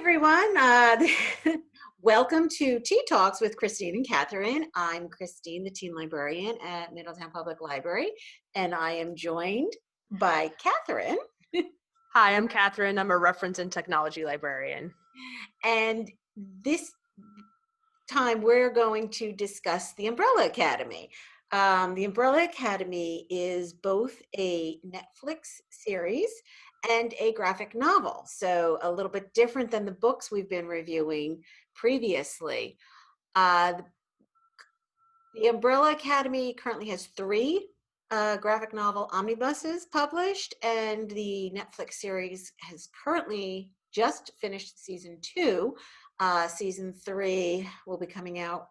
everyone. Welcome to Tea Talks with Christine and Katherine. I'm Christine, the teen librarian at Middletown Public Library, and I am joined by Katherine. Hi, I'm Katherine. I'm a reference and technology librarian. And this time we're going to discuss the Umbrella Academy. The Umbrella Academy is both a Netflix series and a graphic novel, so a little bit different than the books we've been reviewing previously. The Umbrella Academy currently has three graphic novel omnibuses published, and the Netflix series has currently just finished season 2. Season 3 will be coming out,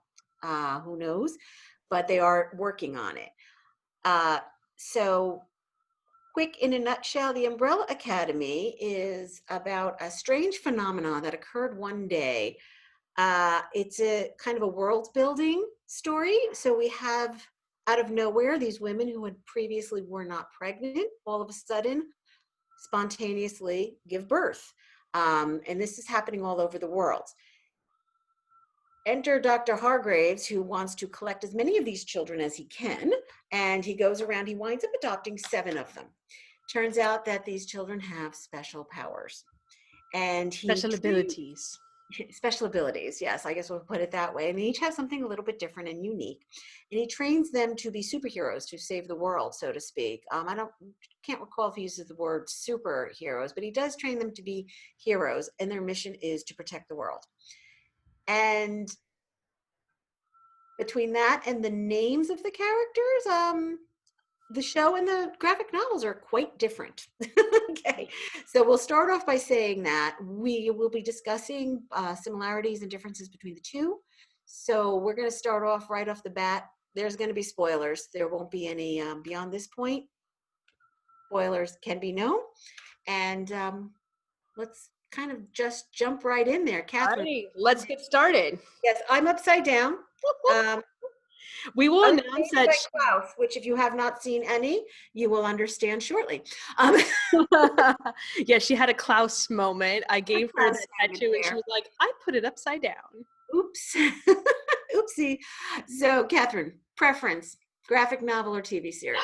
who knows, but they are working on it. So quick, in a nutshell, the Umbrella Academy is about a strange phenomenon that occurred one day. It's a kind of a world building story. So we have, out of nowhere, these women who had previously were not pregnant, all of a sudden spontaneously give birth. And this is happening all over the world. Enter Dr. Hargraves, who wants to collect as many of these children as he can. And he goes around, he winds up adopting 7 of them. Turns out that these children have special powers. And Special abilities. Special abilities, yes, I guess we'll put it that way. And they each have something a little bit different and unique. And he trains them to be superheroes, to save the world, so to speak. I can't recall if he uses the word superheroes, but he does train them to be heroes, and their mission is to protect the world. And between that and the names of the characters, the show and the graphic novels are quite different. Okay, so we'll start off by saying that we will be discussing similarities and differences between the two. So we're going to start off right off the bat. There's going to be spoilers. There won't be any beyond this point. Spoilers can be known. And let's kind of just jump right in there. Katherine. All right, let's get started. Yes, I'm upside down. We will announce that Klaus, which if you have not seen any, you will understand shortly. Yeah, she had a Klaus moment. I gave her that tattoo and she was like, I put it upside down. Oops. Oopsie. So Katherine, preference, graphic novel or TV series?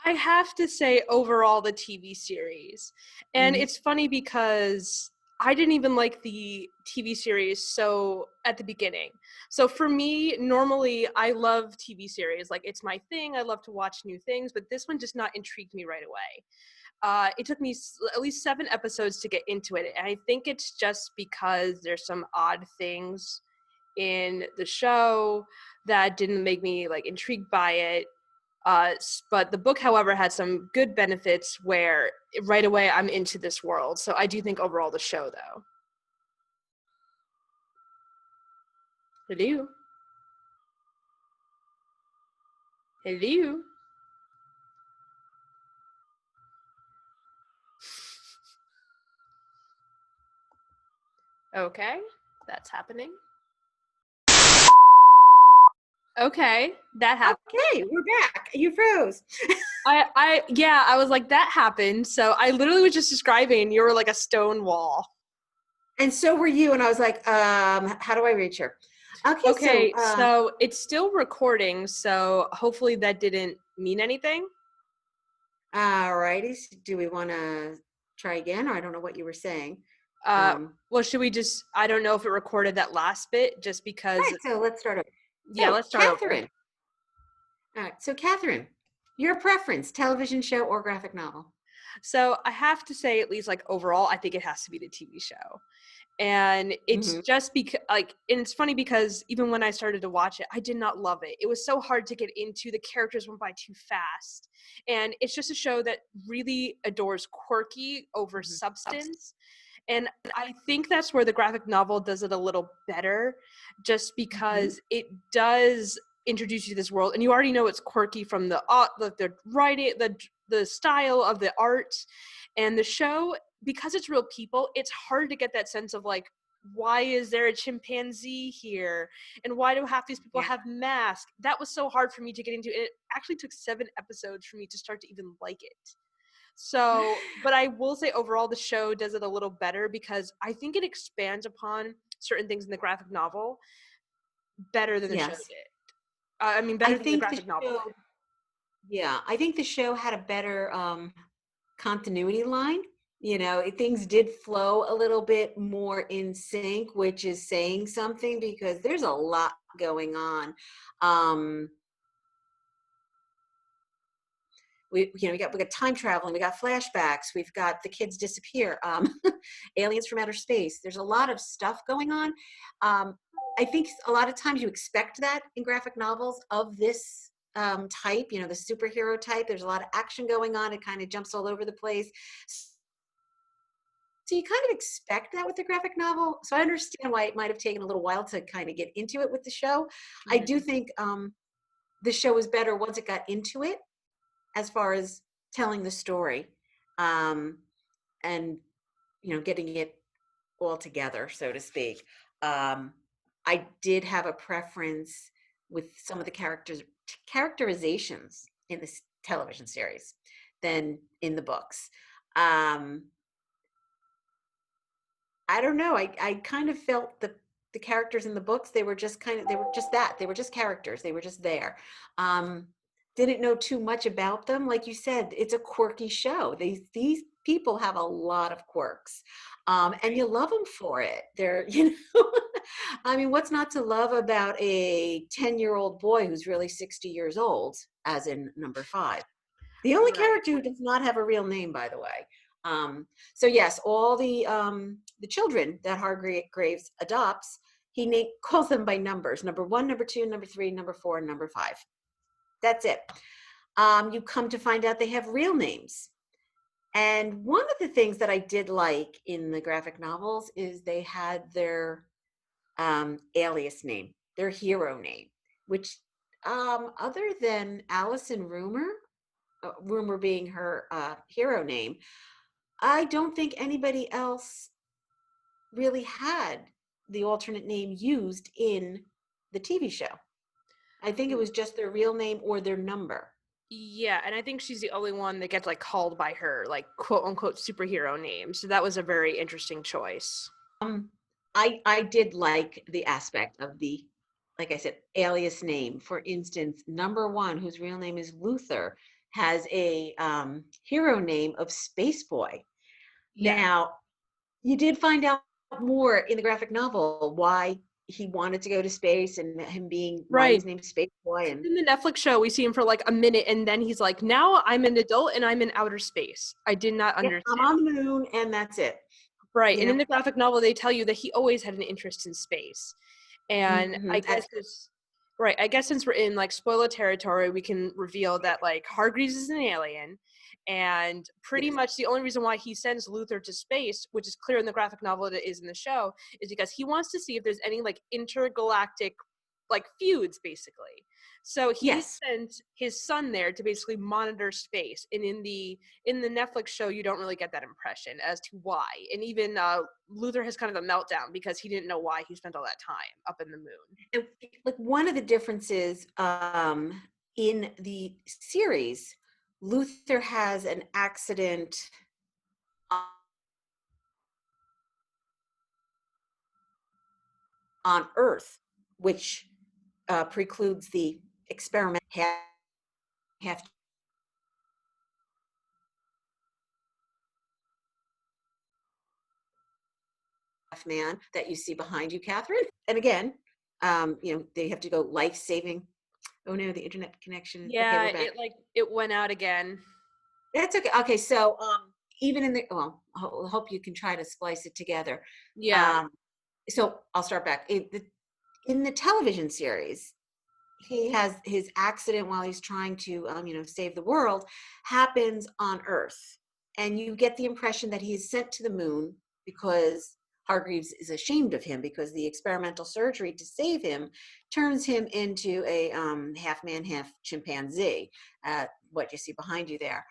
I have to say overall the TV series. And it's funny because I didn't even like the TV series so at the beginning. So for me, normally I love TV series. Like it's my thing. I love to watch new things, but this one just not intrigued me right away. It took me at least 7 episodes to get into it. And I think it's just because there's some odd things in the show that didn't make me like intrigued by it. But the book, however, had some good benefits where right away I'm into this world. So I do think overall the show, though. Hello? Hello? Okay, that's happening. Okay, that happened. Okay, we're back. You froze. I was like, that happened. So I literally was just describing you were like a stone wall. And so were you. And I was like, how do I reach her? Okay, so it's still recording. So hopefully that didn't mean anything. All righty. Do we want to try again? Or I don't know what you were saying. Well, should we just, I don't know if it recorded that last bit just because. Right, so let's start over. Yeah, let's start Katherine. over. All right, so Katherine, your preference, television show or graphic novel? So I have to say, at least like overall, I think it has to be the TV show. And it's just because and it's funny because even when I started to watch it, I did not love it. It was so hard to get into. The characters went by too fast. And it's just a show that really adores quirky over substance. And I think that's where the graphic novel does it a little better, just because it does introduce you to this world, and you already know it's quirky from the writing, the style of the art, and the show. Because it's real people, it's hard to get that sense of like, why is there a chimpanzee here, and why do half these people have masks? That was so hard for me to get into. It actually took 7 episodes for me to start to even like it. So, but I will say overall the show does it a little better because I think it expands upon certain things in the graphic novel better than the show Yes. did. I mean, I better than the think the graphic novel show, did. yeah, I think the show had a better continuity line. Things did flow a little bit more in sync, which is saying something because there's a lot going on. Um, we got time traveling, we got flashbacks, we've got the kids disappear, aliens from outer space. There's a lot of stuff going on. I think a lot of times you expect that in graphic novels of this type, the superhero type. There's a lot of action going on. It kind of jumps all over the place. So you kind of expect that with the graphic novel. So I understand why it might have taken a little while to kind of get into it with the show. I do Mhm. think the show was better once it got into it, as far as telling the story, um, and getting it all together, so to speak. Um, I did have a preference with some of the characterizations in this television series than in the books. Um, I don't know. I kind of felt the characters in the books, they were just they were just that. They were just characters. They were just there. Um, didn't know too much about them. Like you said, it's a quirky show. These people have a lot of quirks. And you love them for it. They're, I mean, what's not to love about a 10-year-old boy who's really 60 years old, as in number 5? The only Right. character who does not have a real name, by the way. So yes, all the children that Hargraves adopts, calls them by numbers: number 1, number 2, number 3, number 4, and number 5. That's it. You come to find out they have real names. And one of the things that I did like in the graphic novels is they had their alias name, their hero name, which, other than Allison Rumor, Rumor being her hero name, I don't think anybody else really had the alternate name used in the TV show. I think it Mm. was just their real name or their number. Yeah, and I think she's the only one that gets like called by her like quote unquote superhero name. So that was a very interesting choice. Um, I did like the aspect of the, like I said, alias name. For instance, number 1, whose real name is Luther, has a hero name of Space Boy. Yeah. Now, you did find out more in the graphic novel why he wanted to go to space, and him being why Right. he's named Space Boy. And In the Netflix show, we see him for like a minute and then he's like, now I'm an adult and I'm in outer space. I did not yeah, I'm understand. on the moon, and that's it. Right. You And in know, the graphic novel, they tell you that he always had an interest in space. And I guess that's this, right. I guess since we're in like spoiler territory, we can reveal that like Hargreaves is an alien. And pretty yes, much the only reason why he sends Luther to space, which is clear in the graphic novel that it is in the show, is because he wants to see if there's any like intergalactic like feuds basically. So he yes. sent his son there to basically monitor space. And in the Netflix show, you don't really get that impression as to why. And even Luther has kind of a meltdown because he didn't know why he spent all that time up in the moon. And like one of the differences in the series, Luther has an accident on Earth, which precludes the experiment half man that you see behind you, Catherine. And again, they have to go life saving. Oh no, the internet connection. Okay, Yeah, we're back. it went out again. That's okay. Okay, so even in the, well, I hope you can try to splice it together. Yeah. Um, so I'll start back. In the television series, he has his accident while he's trying to save the world, happens on Earth, and you get the impression that he's sent to the moon because Hargreaves is ashamed of him, because the experimental surgery to save him turns him into a half man half chimpanzee, what you see behind you there.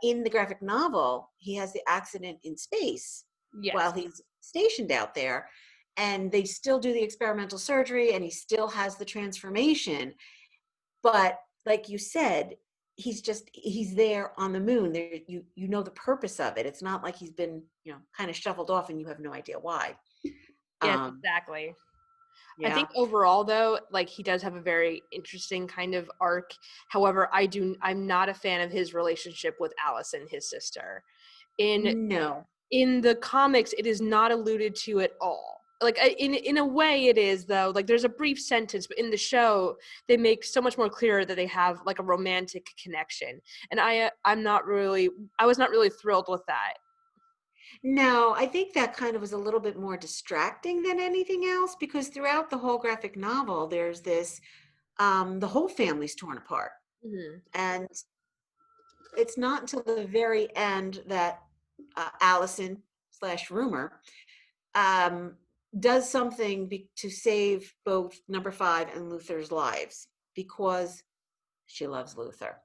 In the graphic novel, he has the accident in space while Yes. he's stationed out there, and they still do the experimental surgery, and he still has the transformation. But like you said, he's there on the moon. There, you know the purpose of it. It's not like he's been, kind of shuffled off and you have no idea why. Yes, Um, exactly. I yeah. think overall though, like he does have a very interesting kind of arc. However, I'm not a fan of his relationship with Allison, his sister. In No. in the comics, it is not alluded to at all. Like in a way it is though. Like there's a brief sentence, but in the show they make so much more clear that they have like a romantic connection. And I was not really thrilled with that. No, I think that kind of was a little bit more distracting than anything else, because throughout the whole graphic novel, there's this, the whole family's torn apart. Mhm. And it's not until the very end that Allison slash Rumor um, does something to save both number five and Luther's lives, because she loves Luther.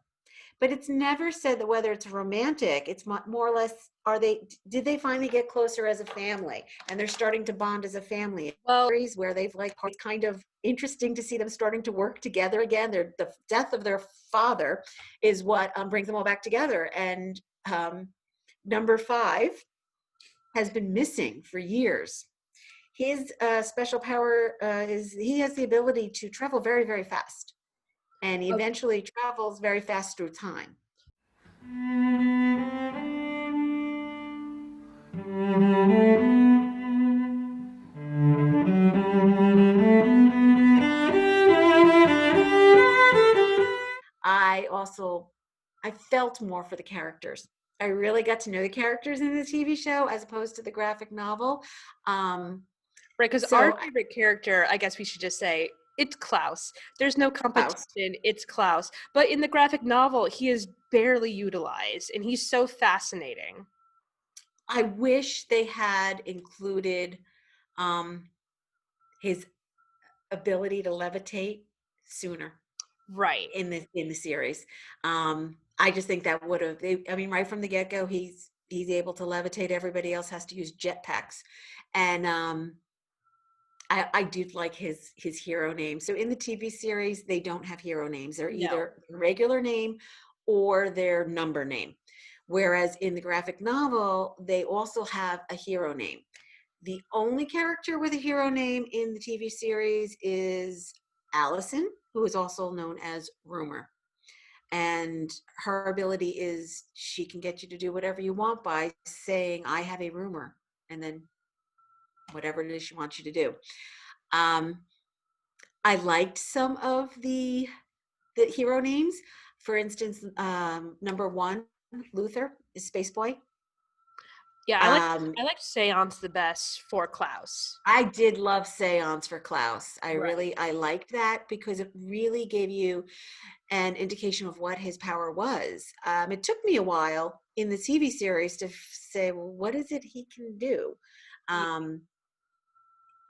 But it's never said that whether it's romantic. It's more or less, did they finally get closer as a family, and they're starting to bond as a family, Well, where they've like, it's kind of interesting to see them starting to work together again. The death of their father is what brings them all back together. And number five has been missing for years. His special power is he has the ability to travel very, very fast, and he eventually travels very fast through time. I also I felt more for the characters. I really got to know the characters in the TV show as opposed to the graphic novel. Um, right, because our so favorite character, I guess we should just say, it's Klaus. There's no competition. Klaus, It's Klaus. But in the graphic novel, he is barely utilized, and he's so fascinating. I wish they had included um, his ability to levitate sooner Right. in the series. I just think that would have. I mean, right from the get go, he's able to levitate. Everybody else has to use jetpacks, and I did like his hero name. So in the TV series, they don't have hero names. They're No. either regular name or their number name. Whereas in the graphic novel, they also have a hero name. The only character with a hero name in the TV series is Allison, who is also known as Rumor. And her ability is she can get you to do whatever you want by saying, I have a rumor, and then whatever it is she wants you to do. Um, I liked some of the hero names. For instance, number one, Luther is Space Boy. Yeah, Um, I like Seance the best for Klaus. I did love Seance for Klaus. Right. I liked that because it really gave you an indication of what his power was. It took me a while in the TV series to say, well, what is it he can do? Um,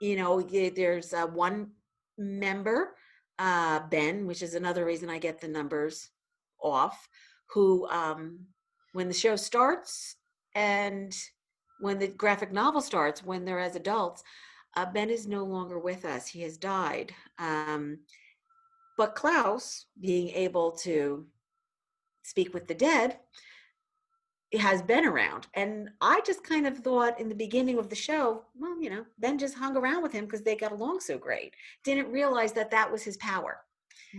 there's one member, Ben, which is another reason I get the numbers off, who, when the show starts and when the graphic novel starts, when they're as adults, Ben is no longer with us. He has died. But Klaus, being able to speak with the dead, has been around. And I just kind of thought in the beginning of the show, well, Ben just hung around with him because they got along so great. Didn't realize that that was his power.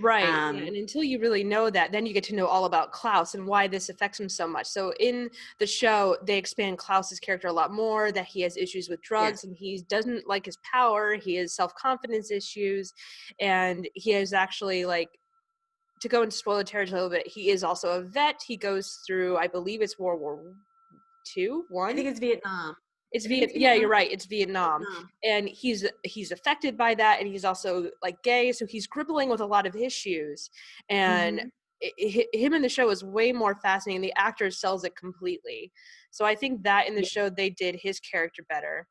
Right. Yeah. Um, And until you really know that, then you get to know all about Klaus and why this affects him so much. So in the show, they expand Klaus's character a lot more, that he has issues with drugs yes, and he doesn't like his power. He has self-confidence issues. And he is actually like, to go into spoiler territory a little bit, he is also a vet. He goes through, I believe it's World War Two, I one. think it's Vietnam. It's I think it's Yeah, you're Vietnam. right. It's Vietnam. Vietnam. And he's affected by that, and he's also like gay, so he's gripping with a lot of issues. And Hmm. him in the show is way more fascinating. The actor sells it completely. So I think that in the Yeah, show they did his character better.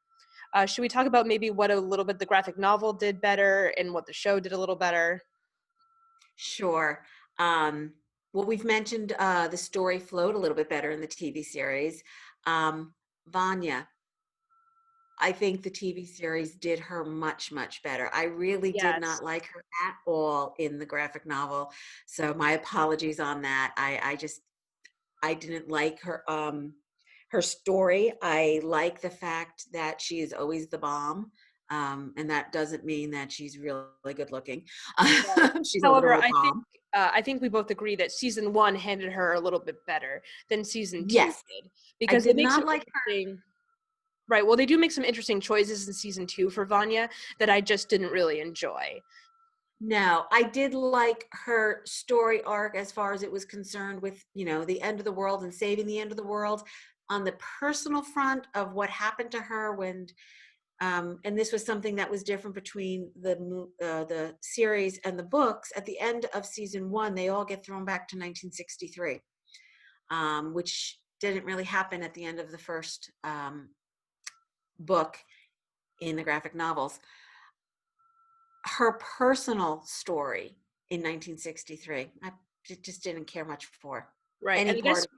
Should we talk about maybe what a little bit the graphic novel did better and what the show did a little better? sure. Well, we've mentioned the story flowed a little bit better in the TV series. Vanya I think the TV series did her much, much better. I really did Yes. not like her at all in the graphic novel. So my apologies on that. I didn't like her story. I like the fact that she is always the bomb. And that doesn't mean that she's really good looking. Right. She's a However, literal bomb. I think we both agree that season 1 handed her a little bit better than season 2 Yes, did, I because they did make not some like her. interesting. Right, well, they do make some interesting choices in season 2 for Vanya that I just didn't really enjoy. No, I did like her story arc as far as it was concerned with, the end of the world and saving the end of the world on the personal front of what happened to her when, and this was something that was different between the series and the books. At the end of season one, they all get thrown back to 1963, which didn't really happen at the end of the first book in the graphic novels. Her personal story in 1963, I just didn't care much for Right, any and part of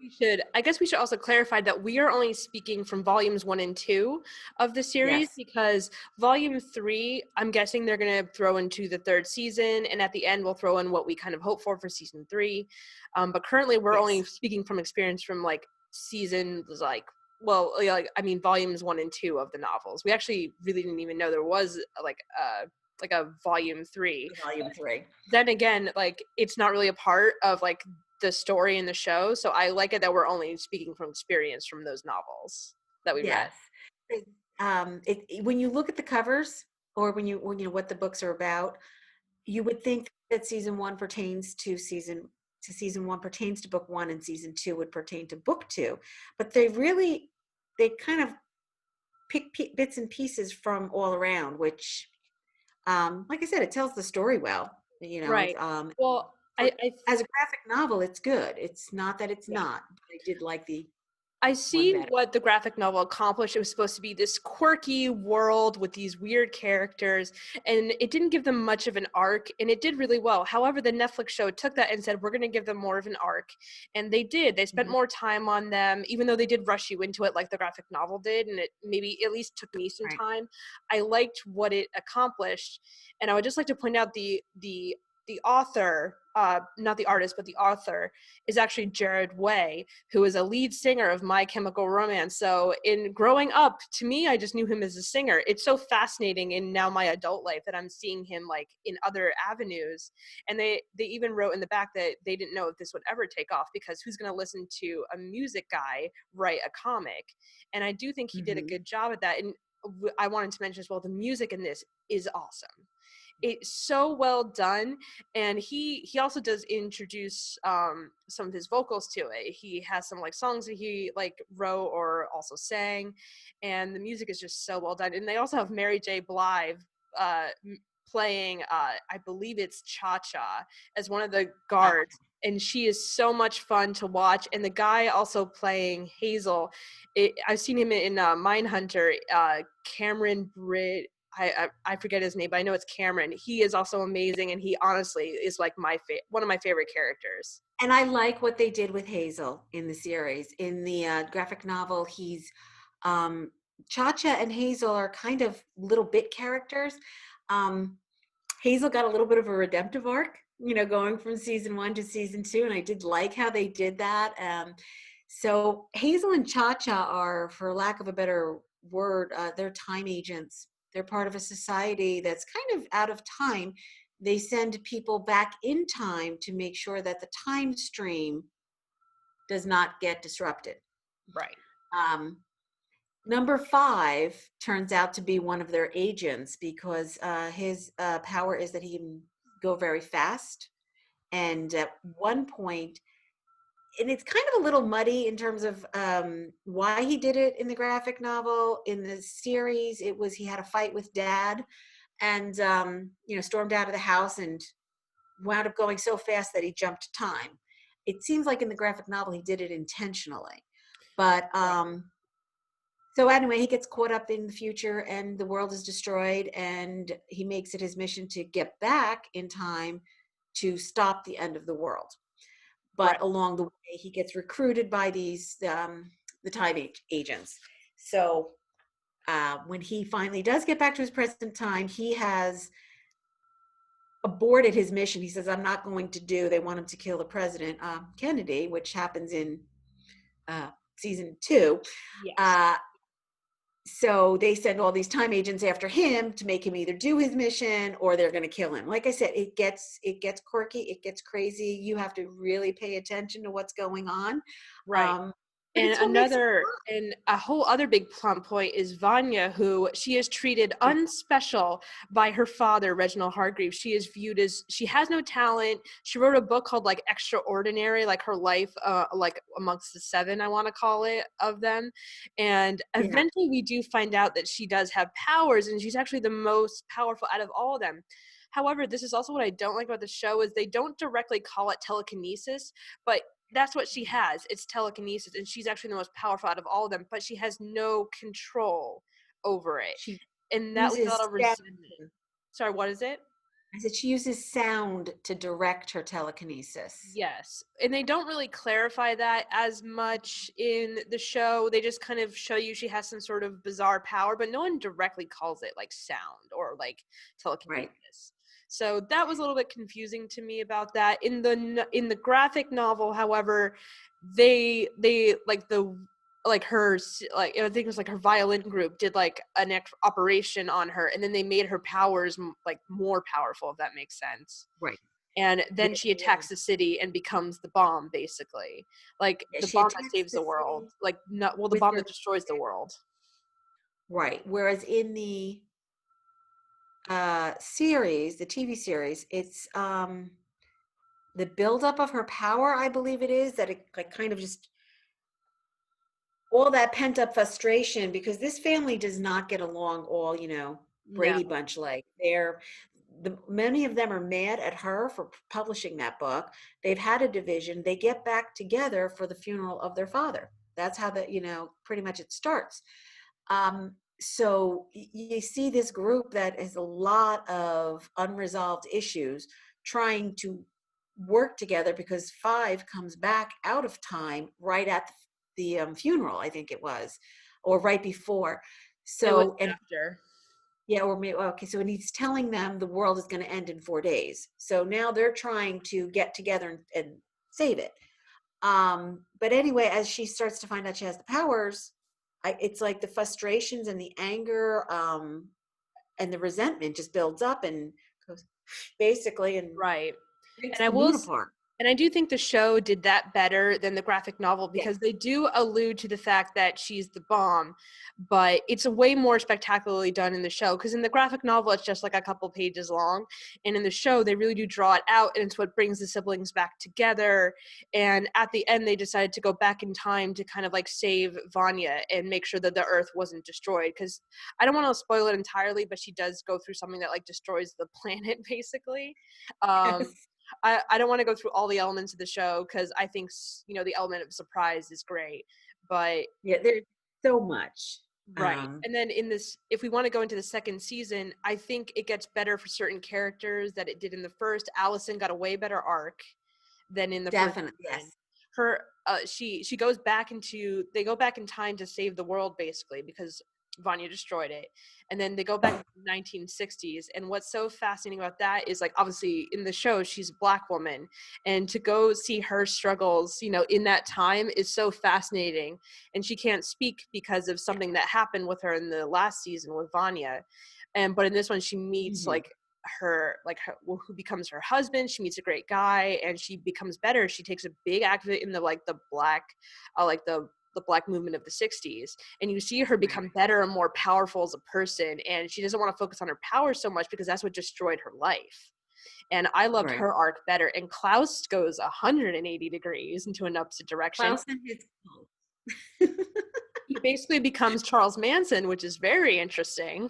I guess we should also clarify that we are only speaking from volumes 1 and 2 of the it. series, Yes, because volume 3, I'm guessing they're gonna throw into the 3rd season, and at the end, we'll throw in what we kind of hope for season 3. But currently, we're only yes, speaking from experience from, like, seasons, like, well, yeah, like, I mean, volumes 1 and 2 of the novels. We actually really didn't even know there was, like a volume 3. volume three. Then again, like, it's not really a part of, like, the story in the show, so I like it that we're only speaking from experience from those novels that we read. Yes. When you look at the covers, or when you know what the books are about, you would think that season one pertains to season one pertains to book one, and season two would pertain to book two. But they kind of pick bits and pieces from all around, which, like I said, it tells the story well. Right. Well, I As a graphic novel, it's good. It's not that it's yeah. not. But I did like the I one see better. what the graphic novel accomplished. It was supposed to be this quirky world with these weird characters, and it didn't give them much of an arc, and it did really well. However, the Netflix show took that and said, we're going to give them more of an arc. And they did. They spent Mhm. more time on them, even though they did rush you into it like the graphic novel did, and it maybe at least took me some Right. time. I liked what it accomplished, and I would just like to point out the author, not the artist, but the author, is actually Jared Way, who is a lead singer of My Chemical Romance. So in growing up, to me, I just knew him as a singer. It's so fascinating in now my adult life that I'm seeing him like in other avenues. And they even wrote in the back that they didn't know if this would ever take off, because who's going to listen to a music guy write a comic? And I do think he did a Mhm. good job at that. And I wanted to mention as well, the music in this is awesome. It's so well done, and he also does introduce some of his vocals to it. He has some like songs that he like wrote or also sang, and the music is just so well done. And they also have Mary J. Blige uh playing I believe it's Cha Cha as one of the Uh, guards, and she is so much fun to watch. And the guy also playing Hazel, I've seen him in Mindhunter, Cameron Britt. I forget his name, but I know it's Cameron. He is also amazing, and he honestly is like one of my favorite characters. and I like what they did with Hazel in the series. In the graphic novel, he's um, Cha-Cha and Hazel are kind of little bit characters. Um, Hazel got a little bit of a redemptive arc, going from season one to season two, and I did like how they did that. So Hazel and Cha-Cha are, for lack of a better word, they're time agents. They're part of a society that's kind of out of time. They send people back in time to make sure that the time stream does not get disrupted. Right. Um, Number five turns out to be one of their agents, because his power is that he can go very fast. And at one point, and it's kind of a little muddy in terms of why he did it in the graphic novel. In the series, it was he had a fight with dad, and stormed out of the house and wound up going so fast that he jumped time. It seems like in the graphic novel he did it intentionally, but Right. so anyway, he gets caught up in the future and the world is destroyed, and he makes it his mission to get back in time to stop the end of the world. But Right. along the way, he gets recruited by the time agents. So when he finally does get back to his present time, he has aborted his mission. He says, I'm not going to do, they want him to kill the president, Kennedy, which happens in season 2. Yes. Uh, so they send all these time agents after him to make him either do his mission or they're going to kill him. Like I said, it gets quirky, it gets crazy. You have to really pay attention to what's going on. Right. Um, but And it's what makes it a whole other big plot point is Vanya, who she is treated fun. unspecial by her father, Reginald Hargreaves. She is viewed as, she has no talent. She wrote a book called like Extraordinary, like her life, like amongst the seven, I want to call it, of them. And Yeah, eventually we do find out that she does have powers, and she's actually the most powerful out of all of them. However, this is also what I don't like about the show is they don't directly call it telekinesis, but that's what she has. It's telekinesis, and she's actually the most powerful out of all of them, but she has no control over it. she And that leaves a lot uses of sound. resentment. Sorry, what is it? I said she uses sound to direct her telekinesis. Yes. And they don't really clarify that as much in the show. They just kind of show you she has some sort of bizarre power, but no one directly calls it like sound or like Right. telekinesis. So that was a little bit confusing to me about that. In the graphic novel, however, they like the like her like I think it was like her violin group did like an operation on her, and then they made her powers like more powerful, if that makes sense. Right. And Yeah, then she yeah. attacks the city and becomes the bomb, basically, like Yeah, the she bomb that attacks saves the the world, city like not well the with bomb her. that destroys the world. Right. Whereas in the series, the TV series, it's the buildup of her power, I believe it is, that it like kind of just all that pent up frustration because this family does not get along all, No. Brady Bunch like. Many of them are mad at her for publishing that book. They've had a division. They get back together for the funeral of their father. That's how pretty much it starts. So you see this group that has a lot of unresolved issues trying to work together because Five comes back out of time right at the funeral, I think it was, or right before. It was So, and after. yeah, or maybe, okay, so and he's telling them the world is going to end in 4 days. So now they're trying to get together and save it. But anyway, as she starts to find out she has the powers, it's like the frustrations and the anger and the resentment just builds up and goes basically and Right. breaks And I the will moon apart. And I do think the show did that better than the graphic novel Yes. because they do allude to the fact that she's the bomb, but it's a way more spectacularly done in the show. Because in the graphic novel, it's just like a couple pages long, and in the show, they really do draw it out, and it's what brings the siblings back together. And at the end, they decided to go back in time to kind of like save Vanya and make sure that the Earth wasn't destroyed. Because I don't want to spoil it entirely, but she does go through something that like destroys the planet, basically. Um, Yes. I don't want to go through all the elements of the show because I think the element of surprise is great, but Yeah, there's so much. right. And then in this, if we want to go into the second season, I think it gets better for certain characters that it did in the first. Allison got a way better arc than in the first Definitely, season. yes. Her she goes back into they go back in time to save the world basically because Vanya destroyed it. And then they go back to the 1960s. And what's so fascinating about that is like obviously in the show she's a Black woman, and to go see her struggles, in that time is so fascinating. And she can't speak because of something that happened with her in the last season with Vanya. And but in this one she meets Mhm. who becomes her husband. She meets a great guy and she becomes better. She takes a big activist in the black the black movement of the 60s, and you see her Right, become better and more powerful as a person, and she doesn't want to focus on her power so much because that's what destroyed her life. And I loved right. her arc better. And Klaus goes 180 degrees into an opposite direction. Klaus and his cult. He basically becomes Charles Manson, which is very interesting.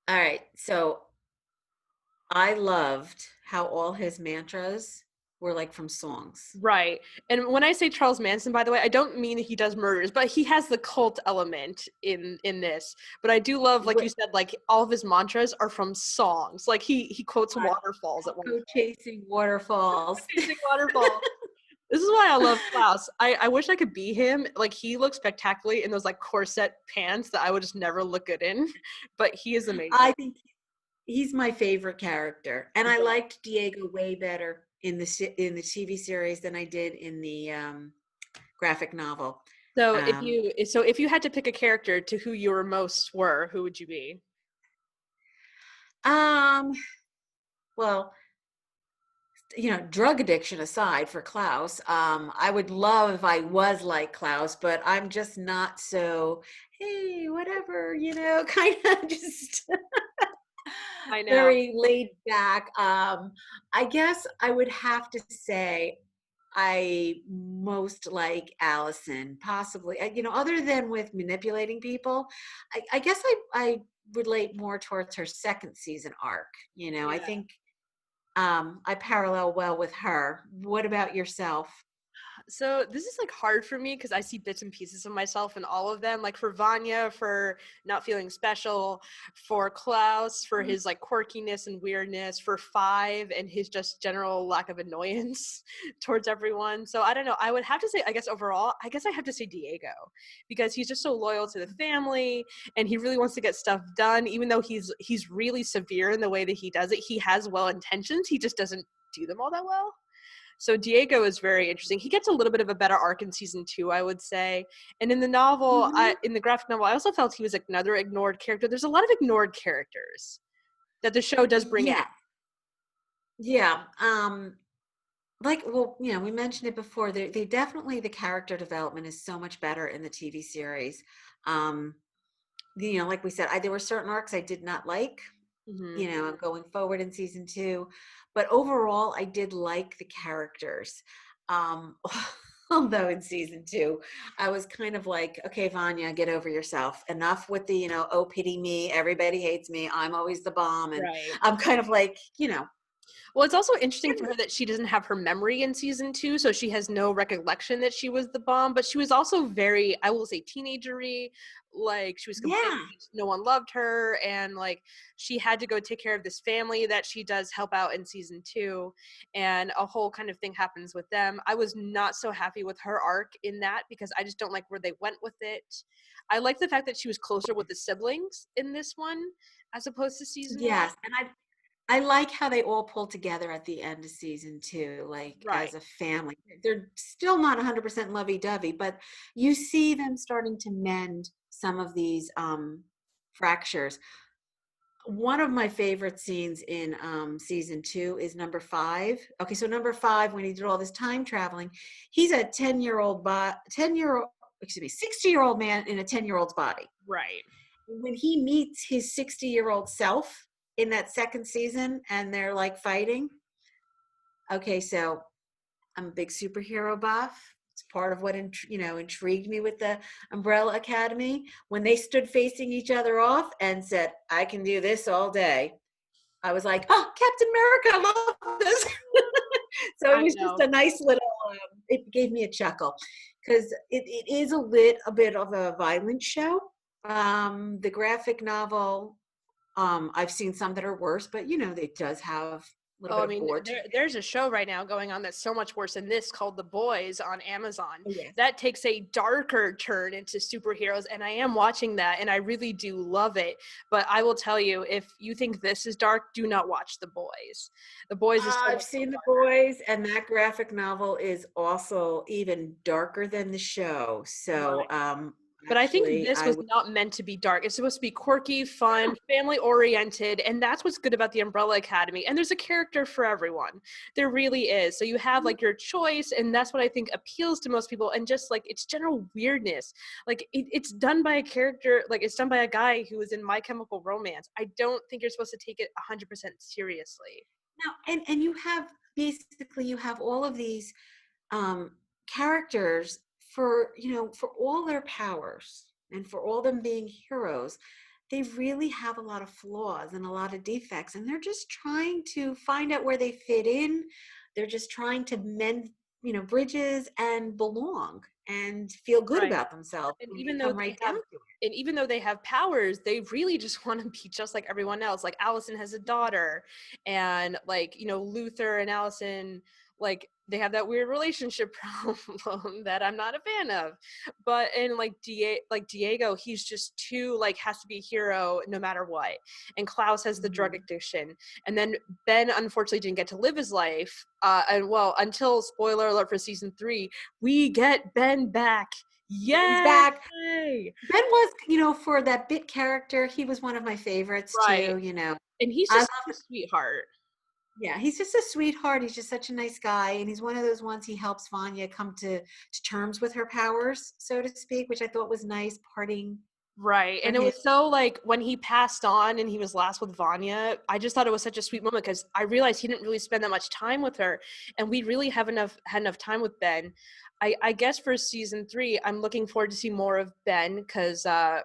All right, so I loved how all his mantras were like from songs. Right. And when I say Charles Manson, by the way, I don't mean he does murders, but he has the cult element in this. But I do love, like you What said, like all of his mantras are from songs. Like he quotes God, waterfalls at one go point. chasing waterfalls. Chasing waterfalls. This is why I love Klaus. I wish I could be him. Like, he looks spectacularly in those like corset pants that I would just never look good in, but he is amazing. I think he's my favorite character, and I Yeah. liked Diego way better in in the TV series than I did in the graphic novel. Um, So if you had to pick a character to who you were most were, who would you be? um, well, drug addiction aside for Klaus, I would love if I was like Klaus, but I'm just not so, hey, whatever, kind of just I know. very laid back. I guess I would have to say I most like Allison, possibly. Other than with manipulating people, I guess I relate more towards her second season arc. I Yeah. think I parallel well with her. What about yourself? So this is like hard for me because I see bits and pieces of myself in all of them. Like for Vanya, for not feeling special, for Klaus, for his like quirkiness and weirdness, for Five and his just general lack of annoyance towards everyone. So I don't know. I would have to say, I guess overall, I guess I have to say Diego because he's just so loyal to the family and he really wants to get stuff done, even though he's really severe in the way that he does it. He has well intentions. He just doesn't do them all that well. So Diego is very interesting. He gets a little bit of a better arc in season 2, I would say. And in the novel, Hmm. in the graphic novel, I also felt he was another ignored character. There's a lot of ignored characters that the show does bring in. Yeah, yeah. Like, well, we mentioned it before. They definitely, the character development is so much better in the TV series. Um, like we said, there were certain arcs I did not like, Hmm. going forward in season 2, but overall, I did like the characters. Um, although in season 2, I was kind of like, okay, Vanya, get over yourself. Enough with the, oh, pity me. Everybody hates me. I'm always the bomb. And Right. I'm kind of like, Well, it's also interesting for her that she doesn't have her memory in season 2, so she has no recollection that she was the bomb. But she was also very, I will say, teenagery. Like she was complaining yeah, that no one loved her, and like she had to go take care of this family that she does help out in season 2, and a whole kind of thing happens with them. I was not so happy with her arc in that because I just don't like where they went with it. I like the fact that she was closer with the siblings in this one as opposed to season 1. yes. And I like how they all pull together at the end of season 2, like Right. as a family. They're still not 100% lovey-dovey, but you see them starting to mend some of these fractures. One of my favorite scenes in season 2 is number 5. Okay, so number 5, when he did all this time traveling, he's a 10-year-old, excuse me, 60-year-old man in a 10-year-old's body. Right. When he meets his 60-year-old self in that second season and they're like fighting, okay, so I'm a big superhero buff. It's part of what intrigued me with the Umbrella Academy when they stood facing each other off and said, I can do this all day. I was like, oh, Captain America, I love this. So it I was just know. a nice little, it gave me a chuckle because it is a bit of a violent show. The graphic novel, I've seen some that are worse, but it does have a little Oh, bit I of mean, gore to it. there's a show right now going on that's so much worse than this called The Boys on Amazon. Oh, yes. That takes a darker turn into superheroes, and I am watching that, and I really do love it. But I will tell you, if you think this is dark, do not watch The Boys. The Boys is so I've much more seen The darker. Boys, and that graphic novel is also even darker than the show. So, Right. But I think actually, this I was would. not meant to be dark. It's supposed to be quirky, fun, family oriented, and that's what's good about the Umbrella Academy. And there's a character for everyone. There really is. So you have like your choice, and that's what I think appeals to most people. And just like it's general weirdness. Like it's done by a character, like it's done by a guy who was in My Chemical Romance. I don't think you're supposed to take it 100% seriously. Now, and you have all of these um, characters for all their powers and for all them being heroes. They really have a lot of flaws and a lot of defects, and they're just trying to find out where they fit in. They're just trying to mend, bridges and belong and feel good Right. about themselves And when you even though come they right down have to it. and even though they have powers, they really just want to be just like everyone else. Like Allison has a daughter, and like Luther and Allison like they have that weird relationship problem that I'm not a fan of. But in like Diego, he's just too like has to be a hero no matter what. And Klaus has the drug Mhm. addiction. And then Ben unfortunately didn't get to live his life. And well, until spoiler alert for season 3, we get Ben back. He's Yay! back. Ben was, for that bit character, he was one of my favorites Right. too. And he's I just love such a sweetheart. Yeah, he's just a sweetheart. He's just such a nice guy, and he's one of those ones he helps Vanya come to terms with her powers, so to speak, which I thought was nice parting Right. for And it him. was so like when he passed on and he was last with Vanya, I just thought it was such a sweet moment because I realized he didn't really spend that much time with her. And we really have had enough time with Ben. I guess for season 3, I'm looking forward to see more of Ben because I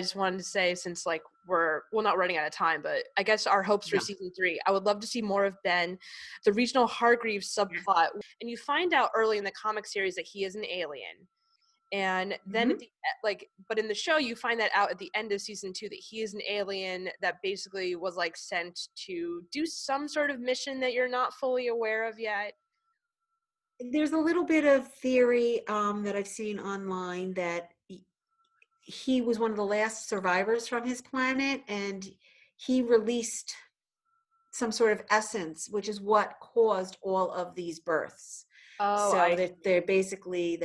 just wanted to say since like we're not running out of time, but I guess our hopes for Yeah. season 3, I would love to see more of Ben, the regional Hargreaves subplot. And you find out early in the comic series that he is an alien. And then at Hmm. the but in the show you find that out at the end of season 2 that he is an alien that basically was like sent to do some sort of mission that you're not fully aware of yet. There's a little bit of theory that I've seen online that he was one of the last survivors from his planet, and he released some sort of essence, which is what caused all of these births. Oh, So I that they're basically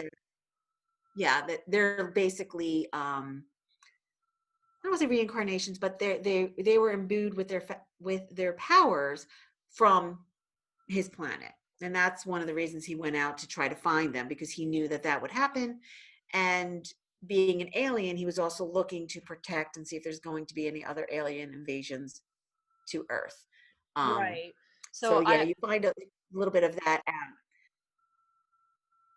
yeah, that they're basically I don't want to say reincarnations, but they were imbued with their powers from his planet, and that's one of the reasons he went out to try to find them, because he knew that that would happen. And being an alien, he was also looking to protect and see if there's going to be any other alien invasions to Earth. Um, right. so So yeah, I you find a little bit of that out.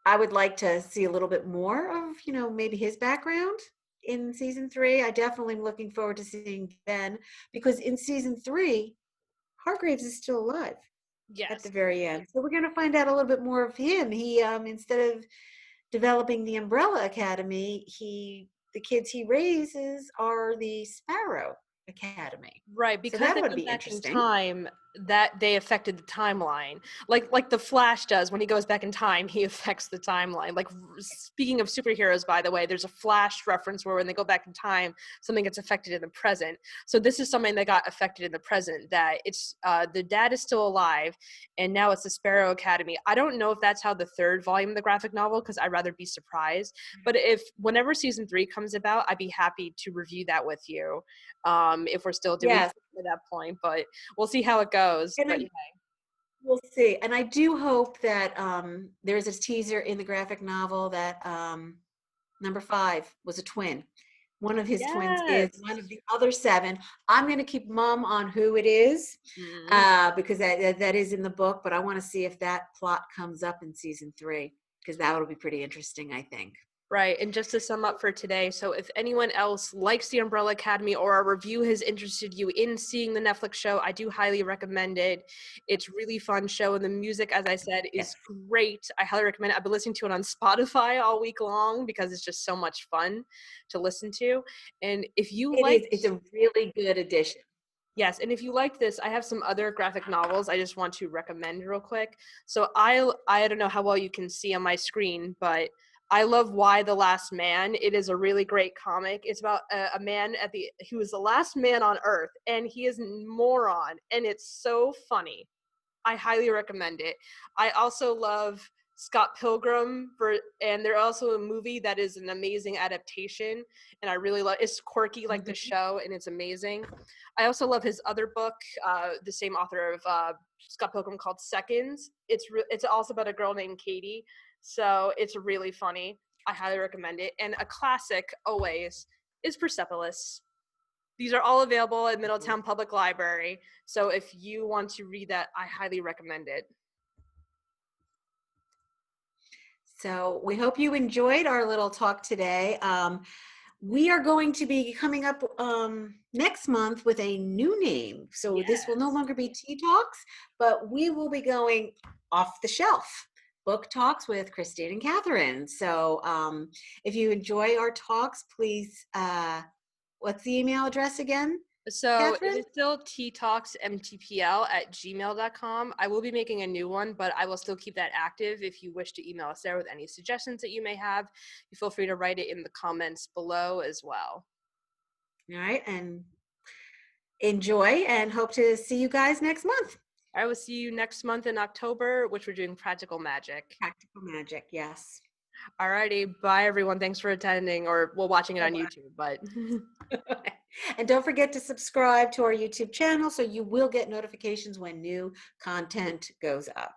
I would like to see a little bit more of, maybe his background in season 3. I definitely am looking forward to seeing Ben, because in season 3, Hargraves is still alive at the yes. very end. So we're going to find out a little bit more of him. He, instead of developing the Umbrella Academy, the kids he raises are the Sparrow Academy. Right, So because that they ought to went be back in interesting. time, that they affected the timeline. Like the Flash does when he goes back in time, he affects the timeline. Like speaking of superheroes, by the way, there's a Flash reference where when they go back in time, something gets affected in the present. So this is something that got affected in the present. That it's the dad is still alive, and now it's the Sparrow Academy. I don't know if that's how the 3rd volume of the graphic novel, because I'd rather be surprised. But if whenever season 3 comes about, I'd be happy to review that with you if we're still doing Yes. at that point, but we'll see how it goes. And But we'll see. And I do hope that there's a teaser in the graphic novel that number 5 was a twin. One of his twins is yes. one of the other 7. I'm going to keep mum on who it is, Mhm. because that is in the book, but I want to see if that plot comes up in season 3, because that would be pretty interesting, I think. Right. And just to sum up for today, so if anyone else likes the Umbrella Academy or our review has interested you in seeing the Netflix show, I do highly recommend it. It's really fun show, and the music, as I said, Yes. is great. I highly recommend it. I've been listening to it on Spotify all week long because it's just so much fun to listen to. And if you It like is. It's a really good addition. Yes, and if you like this, I have some other graphic novels I just want to recommend real quick. So I don't know how well you can see on my screen, but I love Why the Last Man. It is a really great comic. It's about a man who is the last man on Earth, and he is a moron, and it's so funny. I highly recommend it. I also love Scott Pilgrim and there's also a movie that is an amazing adaptation, and I really love. It's quirky like the Mhm. show, and it's amazing. I also love his other book, the same author of Scott Pilgrim, called Seconds. It's also about a girl named Katie, so it's really funny. I highly recommend it. And a classic always is Persepolis. These are all available at Middletown Public Library. So if you want to read that, I highly recommend it. So we hope you enjoyed our little talk today. We are going to be coming up next month with a new name. So this will no Yes. longer be Tea Talks, but we will be going off the shelf. Book Talks with Christine and Katherine. So if you enjoy our talks, please, what's the email address again? So it Catherine? is still ttalksmtpl@gmail.com. I will be making a new one, but I will still keep that active. If you wish to email us there with any suggestions that you may have, you feel free to write it in the comments below as well. All right. And enjoy and hope to see you guys next month. I will see you next month in October, which we're doing Practical Magic. Practical magic. Yes. Alrighty, bye everyone. Thanks for attending or well watching it on Bye-bye. YouTube, but And don't forget to subscribe to our YouTube channel so you will get notifications when new content goes up.